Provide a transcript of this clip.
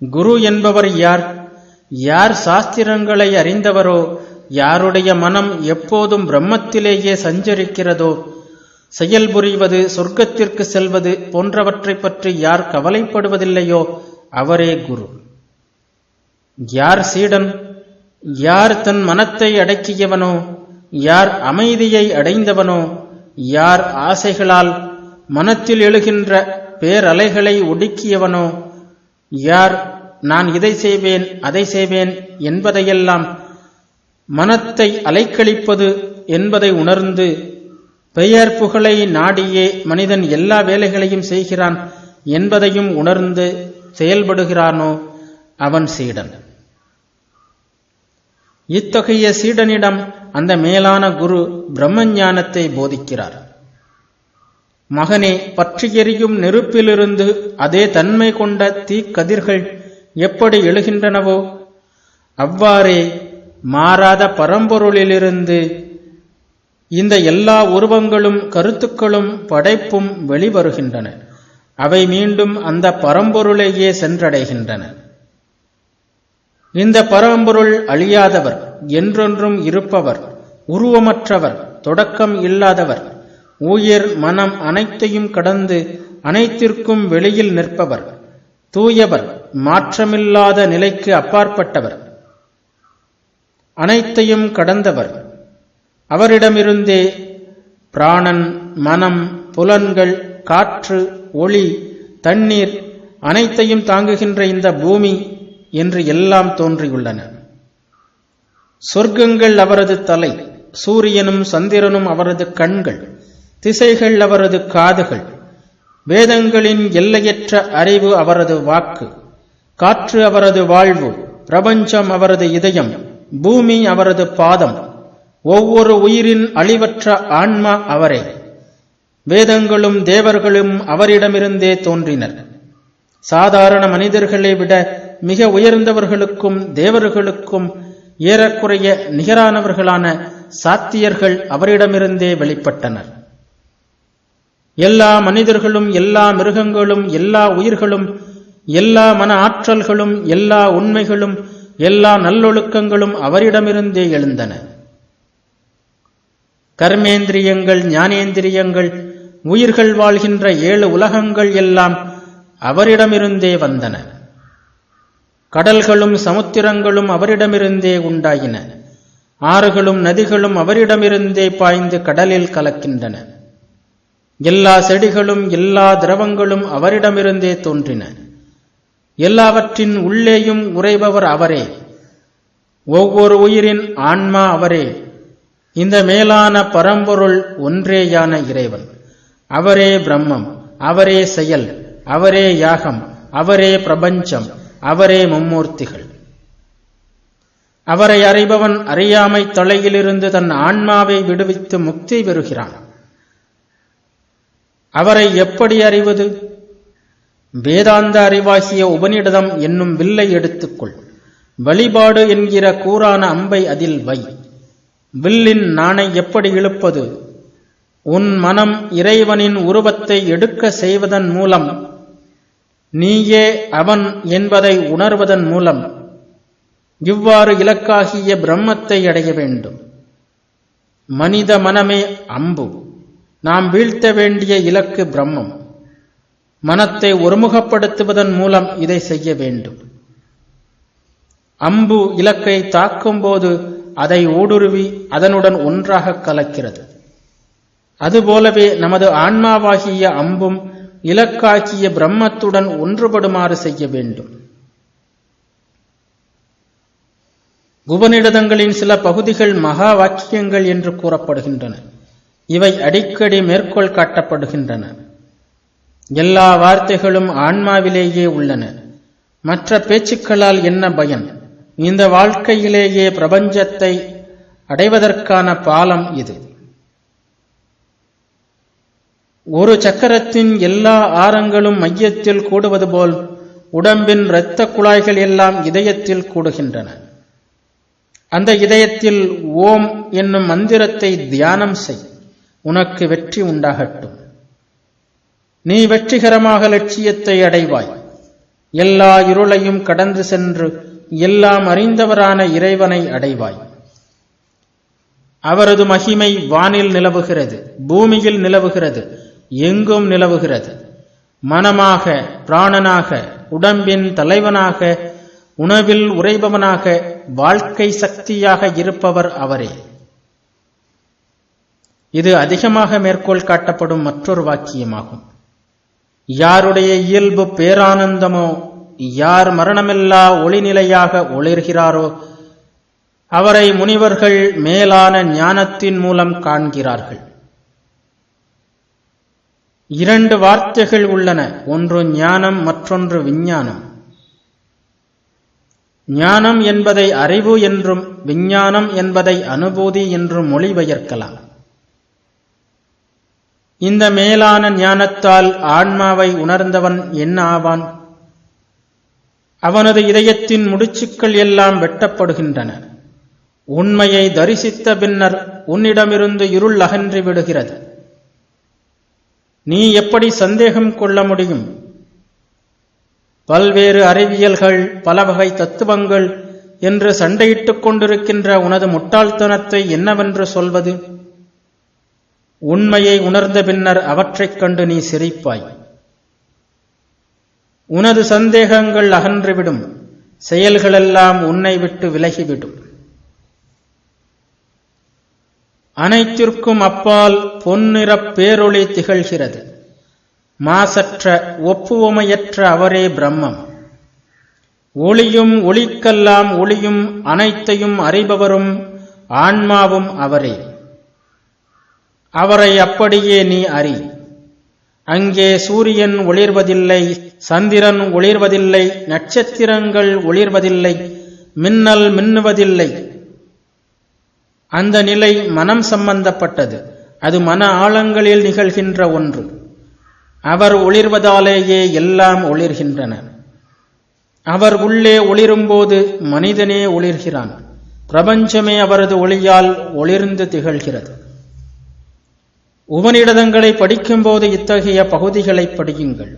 குரு என்பவர் யார்? யார் சாஸ்திரங்களை அறிந்தவரோ, யாருடைய மனம் எப்போதும் பிரம்மத்திலேயே சஞ்சரிக்கிறதோ, செயல்புரிவது, சொர்க்கத்திற்கு செல்வது போன்றவற்றை பற்றி யார் கவலைப்படுவதில்லையோ அவரே குரு. யார் சீடன்? யார் தன் மனத்தை அடக்கியவனோ, யார் அமைதியை அடைந்தவனோ, யார் ஆசைகளால் மனத்தில் எழுகின்ற பேரலைகளை ஒடுக்கியவனோ, யார் நான் இதை செய்வேன் அதை செய்வேன் என்பதையெல்லாம் மனத்தை அலைக்கழிப்பது என்பதை உணர்ந்து பெயர் புகழை நாடியே மனிதன் எல்லா வேலைகளையும் செய்கிறான் என்பதையும் உணர்ந்து செயல்படுகிறானோ அவன் சீடன். இத்தகைய சீடனிடம் அந்த மேலான குரு பிரம்மஞானத்தை போதிக்கிறார். மகனே, பற்றி எரியும் நெருப்பிலிருந்து அதே தன்மை கொண்ட தீக்கதிர்கள் எப்படி எழுகின்றனவோ அவ்வாறே மாறாத பரம்பொருளிலிருந்து இந்த எல்லா உருவங்களும் கருத்துக்களும் படைப்பும் வெளிவருகின்றன. அவை மீண்டும் அந்த பரம்பொருளையே சென்றடைகின்றன. இந்த பரம்பொருள் அழியாதவர், என்றொன்றும் இருப்பவர், உருவமற்றவர், தொடக்கம் இல்லாதவர், உயிர் மனம் அனைத்தையும் கடந்து அனைத்திற்கும் வெளியில் நிற்பவர், தூயவர், மாற்றமில்லாத நிலைக்கு அப்பாற்பட்டவர், அனைத்தையும் கடந்தவர். அவரிடமிருந்தே பிராணன், மனம், புலன்கள், காற்று, ஒளி, தண்ணீர் அனைத்தையும் தாங்குகின்ற இந்த பூமி என்று எல்லாம் தோன்றியுள்ளன. சொர்க்கங்கள் அவரது தலை, சூரியனும் சந்திரனும் அவரது கண்கள், திசைகள் அவரது காதுகள், வேதங்களின் எல்லையற்ற அறிவு அவரது வாக்கு, காற்று அவரது வாழ்வு, பிரபஞ்சம் அவரது இதயம், பூமி அவரது பாதம், ஒவ்வொரு உயிரின் அழிவற்ற ஆன்மா அவரே. வேதங்களும் தேவர்களும் அவரிடமிருந்தே தோன்றினர். சாதாரண மனிதர்களை விட மிக உயர்ந்தவர்களுக்கும் தேவர்களுக்கும் ஏறக்குறைய நிகரானவர்களான சாத்தியர்கள் அவரிடமிருந்தே வெளிப்பட்டனர். எல்லா மனிதர்களும், எல்லா மிருகங்களும், எல்லா உயிர்களும், எல்லா மன ஆற்றல்களும், எல்லா உண்மைகளும், எல்லா நல்லொழுக்கங்களும் அவரிடமிருந்தே எழுந்தன. கர்மேந்திரியங்கள், ஞானேந்திரியங்கள், உயிர்கள் வாழ்கின்ற 7 உலகங்கள் எல்லாம் அவரிடமிருந்தே வந்தன. கடல்களும் சமுத்திரங்களும் அவரிடமிருந்தே உண்டாயின. ஆறுகளும் நதிகளும் அவரிடமிருந்தே பாய்ந்து கடலில் கலக்கின்றன. எல்லா செடிகளும் எல்லா திரவங்களும் அவரிடமிருந்தே தோன்றின. எல்லாவற்றின் உள்ளேயும் உறைபவர் அவரே. ஒவ்வொரு உயிரின் ஆன்மா அவரே. இந்த மேலான பரம்பொருள் ஒன்றேயான இறைவன். அவரே பிரம்மம், அவரே செயல், அவரே யாகம், அவரே பிரபஞ்சம், அவரே மும்மூர்த்திகள். அவரை அறிபவன் அறியாமை தலையிலிருந்து தன் ஆன்மாவை விடுவித்து முக்தி பெறுகிறான். அவரை எப்படி அறிவது? வேதாந்த அறிவாகிய உபநிடதம் என்னும் வில்லை எடுத்துக்கொள். வழிபாடு என்கிற கூரான அம்பை அதில் வை. வில்லின் நாணை எப்படி இழுப்பது? உன் மனம் இறைவனின் உருவத்தை எடுக்க செய்வதன் மூலம், நீயே அவன் என்பதை உணர்வதன் மூலம் இவ்வாறு இலக்காகிய பிரம்மத்தை அடைய வேண்டும். மனித மனமே அம்பு. நாம் வீழ்த்த வேண்டிய இலக்கு பிரம்மம். மனத்தை ஒருமுகப்படுத்துவதன் மூலம் இதை செய்ய வேண்டும். அம்பு இலக்கை தாக்கும் போது அதை ஊடுருவி அதனுடன் ஒன்றாக கலக்கிறது. அதுபோலவே நமது ஆன்மாவாகிய அம்பும் இலக்காகிய பிரம்மத்துடன் ஒன்றுபடுமாறு செய்ய வேண்டும். உபநிடதங்களின் சில பகுதிகள் மகா வாக்கியங்கள் என்று கூறப்படுகின்றன. இவை அடிக்கடி மேற்கோள் காட்டப்படுகின்றன. எல்லா வார்த்தைகளும் ஆன்மாவிலேயே உள்ளன. மற்ற பேச்சுக்களால் என்ன பயன்? இந்த வாழ்க்கையிலேயே பிரபஞ்சத்தை அடைவதற்கான பாலம் இது. ஒரு சக்கரத்தின் எல்லா ஆரங்களும் மையத்தில் கூடுவது போல் உடம்பின் இரத்த குழாய்கள் எல்லாம் இதயத்தில் கூடுகின்றன. அந்த இதயத்தில் ஓம் என்னும் மந்திரத்தை தியானம் செய். உனக்கு வெற்றி உண்டாகட்டும். நீ வெற்றிகரமாக லட்சியத்தை அடைவாய். எல்லா இருளையும் கடந்து சென்று எல்லாம் அறிந்தவரான இறைவனை அடைவாய். அவரது மகிமை வானில் நிலவுகிறது, பூமியில் நிலவுகிறது, எங்கும் நிலவுகிறது. மனமாக, பிராணனாக, உடம்பின் தலைவனாக, உணவில் உறைபவனாக, வாழ்க்கை சக்தியாக இருப்பவர் அவரே. இது அதிகமாக மேற்கோள் காட்டப்படும் மற்றொரு வாக்கியமாகும். யாருடைய இயல்பு பேரானந்தமோ, யார் மரணமில்லா ஒளிநிலையாக ஒளிர்கிறாரோ அவரை முனிவர்கள் மேலான ஞானத்தின் மூலம் காண்கிறார்கள். 2 வார்த்தைகள் உள்ளன, ஒன்று ஞானம், மற்றொன்று விஞ்ஞானம். ஞானம் என்பதை அறிவு என்றும் விஞ்ஞானம் என்பதை அனுபூதி என்றும் மொழிபெயர்க்கலாம். இந்த மேலான ஞானத்தால் ஆன்மாவை உணர்ந்தவன் என்ன ஆவான்? அவனது இதயத்தின் முடிச்சுக்கள் எல்லாம் வெட்டப்படுகின்றன. உண்மையை தரிசித்த பின்னர் உன்னிடமிருந்து இருள் அகன்றி விடுகிறது. நீ எப்படி சந்தேகம் கொள்ள முடியும்? பல்வேறு அறிவியல்கள், பல வகை தத்துவங்கள் என்று சண்டையிட்டுக் கொண்டிருக்கின்ற உனது முட்டாள்தனத்தை என்னவென்று சொல்வது? உண்மையை உணர்ந்த பின்னர் அவற்றைக் கண்டு நீ சிரிப்பாய். உனது சந்தேகங்கள் அகன்றுவிடும், செயல்களெல்லாம் உன்னை விட்டு விலகிவிடும். அனைத்திற்கும் அப்பால் பொன்னிறப் பேரொளி திகழ்கிறது. மாசற்ற, ஒப்புவமையற்ற அவரே பிரம்மம். ஒளியும் ஒளிக்கெல்லாம் ஒளியும் அனைத்தையும் அறிபவரும் ஆன்மாவும் அவரே. அவரை அப்படியே நீ அறி. அங்கே சூரியன் ஒளிர்வதில்லை, சந்திரன் ஒளிர்வதில்லை, நட்சத்திரங்கள் ஒளிர்வதில்லை, மின்னல் மின்னுவதில்லை. அந்த நிலை மனம் சம்பந்தப்பட்டது. அது மன ஆழங்களில் நிகழ்கின்ற ஒன்று. அவர் ஒளிர்வதாலேயே எல்லாம் ஒளிர்கின்றன. அவர் உள்ளே ஒளிரும்போது மனிதனே ஒளிர்கிறான். பிரபஞ்சமே அவரது ஒளியால் ஒளிர்ந்து திகழ்கிறது. உபநிடதங்களை படிக்கும்போது இத்தகைய பகுதிகளை படியுங்கள்.